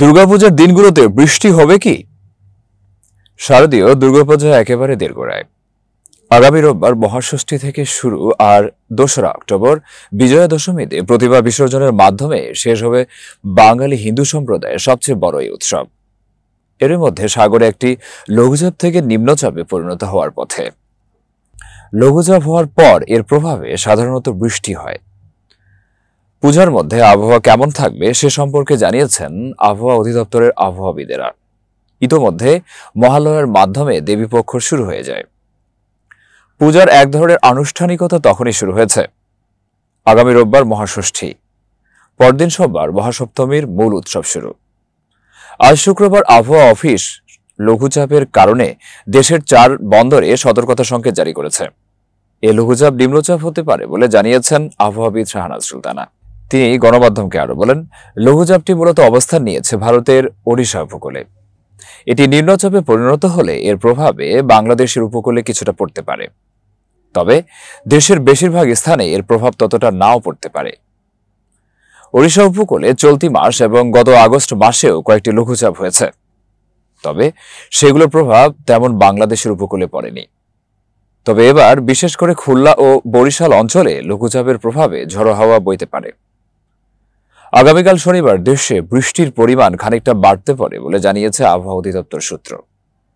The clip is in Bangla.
দুর্গাপূজার দিনগুলোতে বৃষ্টি হবে কি? শারদীয় দুর্গাপূজা একেবারে দেড়গোড়ায়। আগামী রোববার মহাষষ্ঠী থেকে শুরু আর ২রা অক্টোবর বিজয়া দশমীতে প্রতিমা বিসর্জনের মাধ্যমে শেষ হবে বাঙালি হিন্দু সম্প্রদায়ের সবচেয়ে বড় এই উৎসব। এর মধ্যে সাগরে একটি লঘুচাপ থেকে নিম্নচাপে পরিণত হওয়ার পথে। লঘুচাপ হওয়ার পর এর প্রভাবে সাধারণত বৃষ্টি হয়। পূজার মধ্যে আবহাওয়া কেমন থাকবে সে সম্পর্কে জানিয়েছেন আবহাওয়া অধিদপ্তরের আবহাওয়াবিদেরা। ইতোমধ্যে মহালয়ার মাধ্যমে দেবীপক্ষ শুরু হয়ে যায়। পূজার এক ধরনের আনুষ্ঠানিকতা তখনই শুরু হয়েছে। আগামী রোববার মহাষষ্ঠী, পরদিন সোমবার মহাসপ্তমীর মূল উৎসব শুরু। আজ শুক্রবার আবহাওয়া অফিস লঘুচাপের কারণে দেশের 4 বন্দরে সতর্কতা সংকেত জারি করেছে। এ লঘুচাপ নিম্নচাপ হতে পারে বলে জানিয়েছেন আবহাওয়াবিদ শাহনাজ সুলতানা। তিনি গণমাধ্যমকে আরো বলেন, লঘুচাপটি মূলত অবস্থান নিয়েছে ভারতের ওড়িশা উপকূলে। এটি নিম্নচাপে পরিণত হলে এর প্রভাবে বাংলাদেশের উপকূলে কিছুটা পড়তে পারে। তবে দেশের বেশিরভাগ স্থানে এর প্রভাব ততটা নাও পড়তে পারে। ওড়িশা উপকূলে চলতি মাস এবং গত আগস্ট মাসেও কয়েকটি লঘুচাপ হয়েছে। তবে সেগুলোর প্রভাব তেমন বাংলাদেশের উপকূলে পড়েনি। তবে এবার বিশেষ করে খুলনা ও বরিশাল অঞ্চলে লঘুচাপের প্রভাবে ঝড়ো হাওয়া বইতে পারে। আগামীকাল শনিবার দেশে বৃষ্টির পরিমাণ খানিকটা বাড়তে পারে বলে জানিয়েছে আবহাওয়া অধিদপ্তর সূত্র।